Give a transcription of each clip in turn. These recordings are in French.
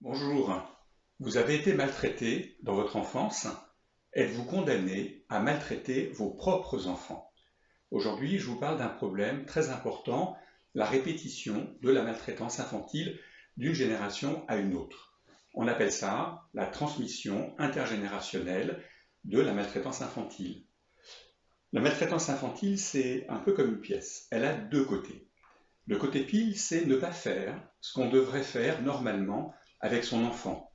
Bonjour, vous avez été maltraité dans votre enfance? Êtes-vous condamné à maltraiter vos propres enfants? Aujourd'hui, je vous parle d'un problème très important, la répétition de la maltraitance infantile d'une génération à une autre. On appelle ça la transmission intergénérationnelle de la maltraitance infantile. La maltraitance infantile, c'est un peu comme une pièce, elle a deux côtés. Le côté pile, c'est ne pas faire ce qu'on devrait faire normalement avec son enfant.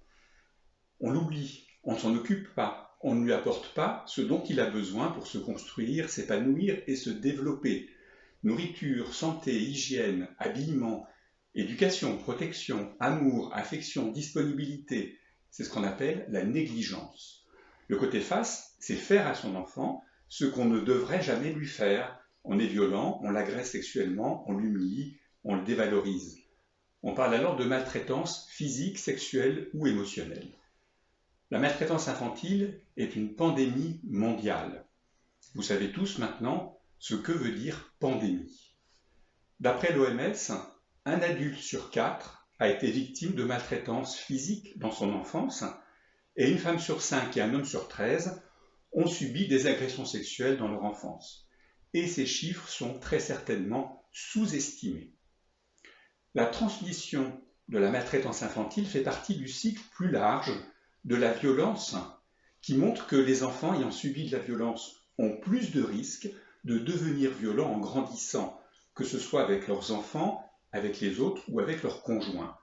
On l'oublie, on ne s'en occupe pas, on ne lui apporte pas ce dont il a besoin pour se construire, s'épanouir et se développer. Nourriture, santé, hygiène, habillement, éducation, protection, amour, affection, disponibilité, c'est ce qu'on appelle la négligence. Le côté face, c'est faire à son enfant ce qu'on ne devrait jamais lui faire. On est violent, on l'agresse sexuellement, on l'humilie, on le dévalorise. On parle alors de maltraitance physique, sexuelle ou émotionnelle. La maltraitance infantile est une pandémie mondiale. Vous savez tous maintenant ce que veut dire pandémie. D'après l'OMS, un adulte sur 4 a été victime de maltraitance physique dans son enfance et une femme sur 5 et un homme sur 13 ont subi des agressions sexuelles dans leur enfance. Et ces chiffres sont très certainement sous-estimés. La transmission de la maltraitance infantile fait partie du cycle plus large de la violence qui montre que les enfants ayant subi de la violence ont plus de risques de devenir violents en grandissant, que ce soit avec leurs enfants, avec les autres ou avec leurs conjoints.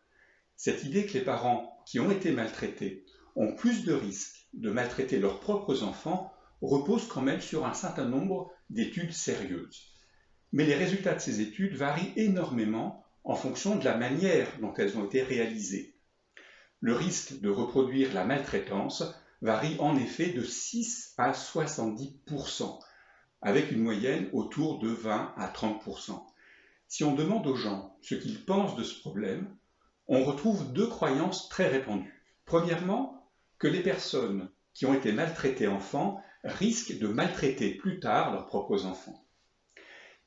Cette idée que les parents qui ont été maltraités ont plus de risques de maltraiter leurs propres enfants repose quand même sur un certain nombre d'études sérieuses. Mais les résultats de ces études varient énormément en fonction de la manière dont elles ont été réalisées. Le risque de reproduire la maltraitance varie en effet de 6 à 70%, avec une moyenne autour de 20 à 30%. Si on demande aux gens ce qu'ils pensent de ce problème, on retrouve deux croyances très répandues. Premièrement, que les personnes qui ont été maltraitées enfants risquent de maltraiter plus tard leurs propres enfants.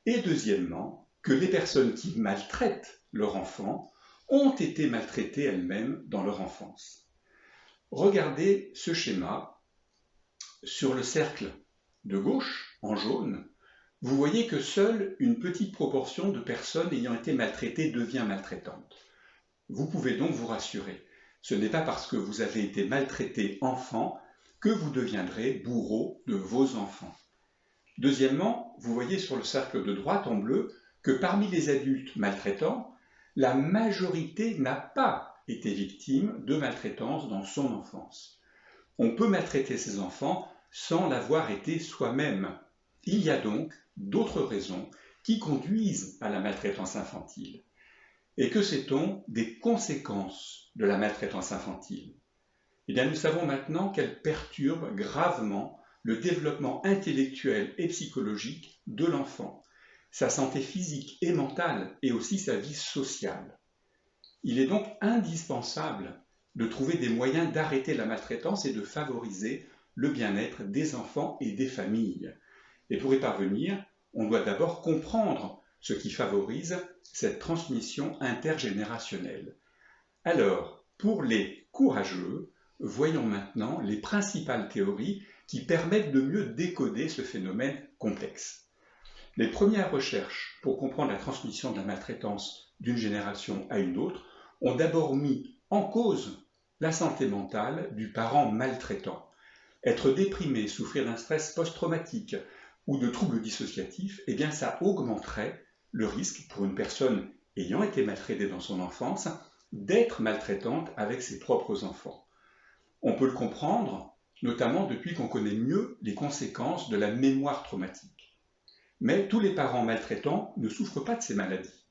Et deuxièmement, que les personnes qui maltraitent leurs enfants ont été maltraitées elles-mêmes dans leur enfance. Regardez ce schéma. Sur le cercle de gauche, en jaune, vous voyez que seule une petite proportion de personnes ayant été maltraitées devient maltraitante. Vous pouvez donc vous rassurer. Ce n'est pas parce que vous avez été maltraité enfant que vous deviendrez bourreau de vos enfants. Deuxièmement, vous voyez sur le cercle de droite en bleu que parmi les adultes maltraitants, la majorité n'a pas été victime de maltraitance dans son enfance. On peut maltraiter ses enfants sans l'avoir été soi-même. Il y a donc d'autres raisons qui conduisent à la maltraitance infantile. Et que sait-on des conséquences de la maltraitance infantile? Eh bien, nous savons maintenant qu'elle perturbe gravement le développement intellectuel et psychologique de l'enfant, sa santé physique et mentale et aussi sa vie sociale. Il est donc indispensable de trouver des moyens d'arrêter la maltraitance et de favoriser le bien-être des enfants et des familles. Et pour y parvenir, on doit d'abord comprendre ce qui favorise cette transmission intergénérationnelle. Alors, pour les courageux, voyons maintenant les principales théories qui permettent de mieux décoder ce phénomène complexe. Les premières recherches pour comprendre la transmission de la maltraitance d'une génération à une autre ont d'abord mis en cause la santé mentale du parent maltraitant. Être déprimé, souffrir d'un stress post-traumatique ou de troubles dissociatifs, eh bien ça augmenterait le risque pour une personne ayant été maltraitée dans son enfance d'être maltraitante avec ses propres enfants. On peut le comprendre, notamment depuis qu'on connaît mieux les conséquences de la mémoire traumatique. Mais tous les parents maltraitants ne souffrent pas de ces maladies.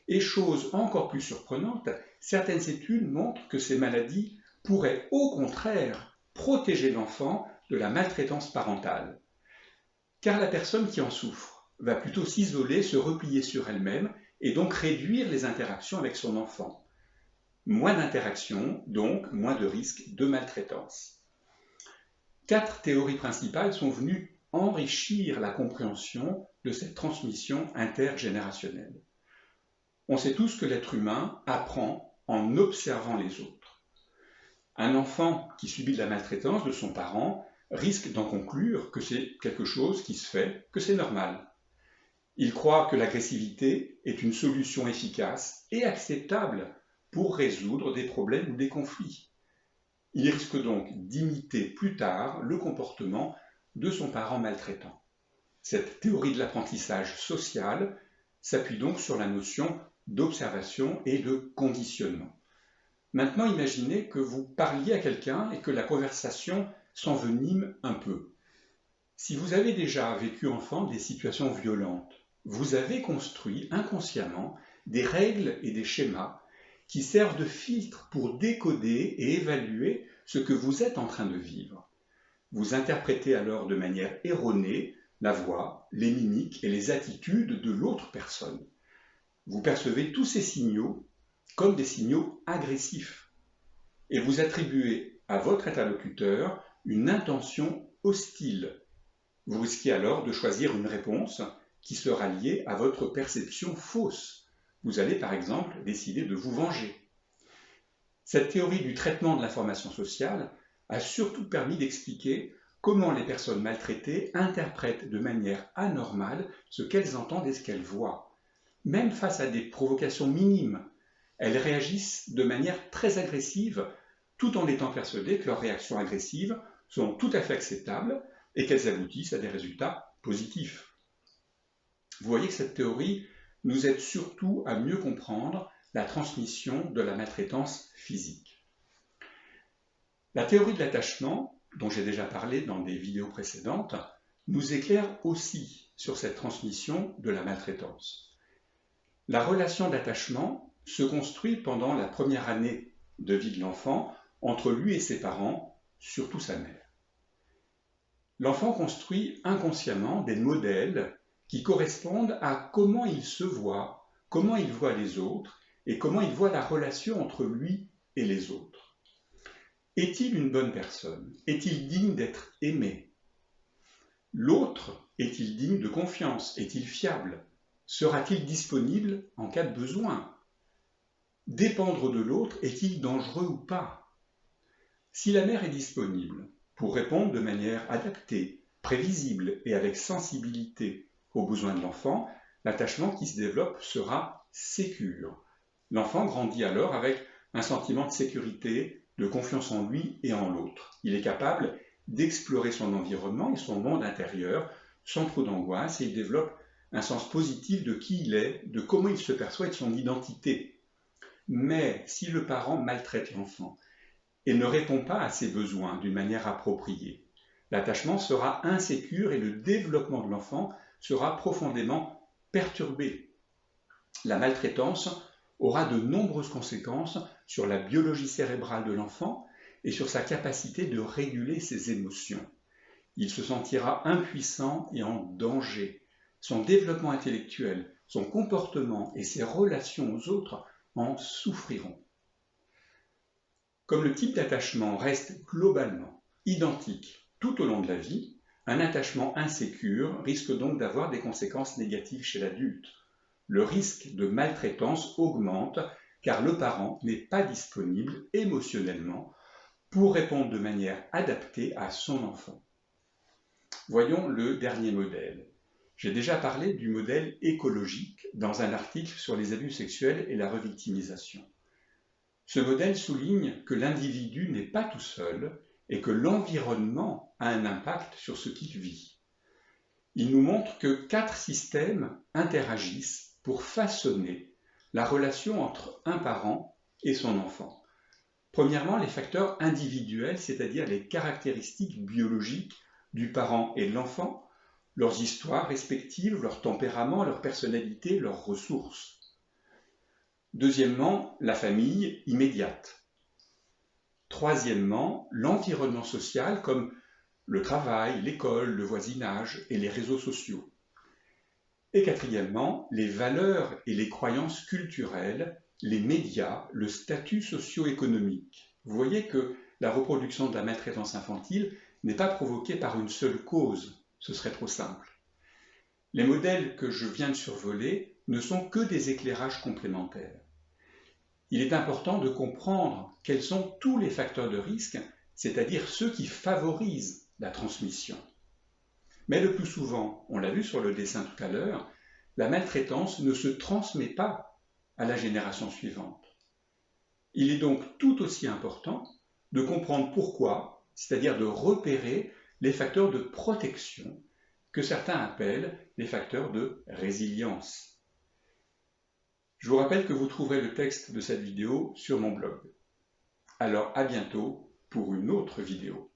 Et chose encore plus surprenante, certaines études montrent que ces maladies pourraient au contraire protéger l'enfant de la maltraitance parentale. Car la personne qui en souffre va plutôt s'isoler, se replier sur elle-même et donc réduire les interactions avec son enfant. Moins d'interactions, donc moins de risques de maltraitance. 4 théories principales sont venues enrichir la compréhension de cette transmission intergénérationnelle. On sait tous que l'être humain apprend en observant les autres. Un enfant qui subit de la maltraitance de son parent risque d'en conclure que c'est quelque chose qui se fait, que c'est normal. Il croit que l'agressivité est une solution efficace et acceptable pour résoudre des problèmes ou des conflits. Il risque donc d'imiter plus tard le comportement de son parent maltraitant. Cette théorie de l'apprentissage social s'appuie donc sur la notion d'observation et de conditionnement. Maintenant, imaginez que vous parliez à quelqu'un et que la conversation s'envenime un peu. Si vous avez déjà vécu enfant des situations violentes, vous avez construit inconsciemment des règles et des schémas qui servent de filtre pour décoder et évaluer ce que vous êtes en train de vivre. Vous interprétez alors de manière erronée la voix, les mimiques et les attitudes de l'autre personne. Vous percevez tous ces signaux comme des signaux agressifs et vous attribuez à votre interlocuteur une intention hostile. Vous risquez alors de choisir une réponse qui sera liée à votre perception fausse. Vous allez par exemple décider de vous venger. Cette théorie du traitement de l'information sociale a surtout permis d'expliquer comment les personnes maltraitées interprètent de manière anormale ce qu'elles entendent et ce qu'elles voient. Même face à des provocations minimes, elles réagissent de manière très agressive, tout en étant persuadées que leurs réactions agressives sont tout à fait acceptables et qu'elles aboutissent à des résultats positifs. Vous voyez que cette théorie nous aide surtout à mieux comprendre la transmission de la maltraitance physique. La théorie de l'attachement, dont j'ai déjà parlé dans des vidéos précédentes, nous éclaire aussi sur cette transmission de la maltraitance. La relation d'attachement se construit pendant la première année de vie de l'enfant entre lui et ses parents, surtout sa mère. L'enfant construit inconsciemment des modèles qui correspondent à comment il se voit, comment il voit les autres et comment il voit la relation entre lui et les autres. Est-il une bonne personne? Est-il digne d'être aimé? L'autre est-il digne de confiance? Est-il fiable? Sera-t-il disponible en cas de besoin? Dépendre de l'autre est-il dangereux ou pas? Si la mère est disponible pour répondre de manière adaptée, prévisible et avec sensibilité aux besoins de l'enfant, l'attachement qui se développe sera sécure. L'enfant grandit alors avec un sentiment de sécurité, de confiance en lui et en l'autre. Il est capable d'explorer son environnement et son monde intérieur sans trop d'angoisse et il développe un sens positif de qui il est, de comment il se perçoit et de son identité. Mais si le parent maltraite l'enfant et ne répond pas à ses besoins d'une manière appropriée, l'attachement sera insécure et le développement de l'enfant sera profondément perturbé. La maltraitance aura de nombreuses conséquences sur la biologie cérébrale de l'enfant et sur sa capacité de réguler ses émotions. Il se sentira impuissant et en danger. Son développement intellectuel, son comportement et ses relations aux autres en souffriront. Comme le type d'attachement reste globalement identique tout au long de la vie, un attachement insécure risque donc d'avoir des conséquences négatives chez l'adulte. Le risque de maltraitance augmente car le parent n'est pas disponible émotionnellement pour répondre de manière adaptée à son enfant. Voyons le dernier modèle. J'ai déjà parlé du modèle écologique dans un article sur les abus sexuels et la revictimisation. Ce modèle souligne que l'individu n'est pas tout seul et que l'environnement a un impact sur ce qu'il vit. Il nous montre que 4 systèmes interagissent pour façonner la relation entre un parent et son enfant. Premièrement, les facteurs individuels, c'est-à-dire les caractéristiques biologiques du parent et de l'enfant, leurs histoires respectives, leur tempérament, leur personnalité, leurs ressources. Deuxièmement, la famille immédiate. Troisièmement, l'environnement social comme le travail, l'école, le voisinage et les réseaux sociaux. Et quatrièmement, les valeurs et les croyances culturelles, les médias, le statut socio-économique. Vous voyez que la reproduction de la maltraitance infantile n'est pas provoquée par une seule cause, ce serait trop simple. Les modèles que je viens de survoler ne sont que des éclairages complémentaires. il est important de comprendre quels sont tous les facteurs de risque, c'est-à-dire ceux qui favorisent la transmission. Mais le plus souvent, on l'a vu sur le dessin tout à l'heure, la maltraitance ne se transmet pas à la génération suivante. Il est donc tout aussi important de comprendre pourquoi, c'est-à-dire de repérer les facteurs de protection que certains appellent les facteurs de résilience. Je vous rappelle que vous trouverez le texte de cette vidéo sur mon blog. Alors à bientôt pour une autre vidéo.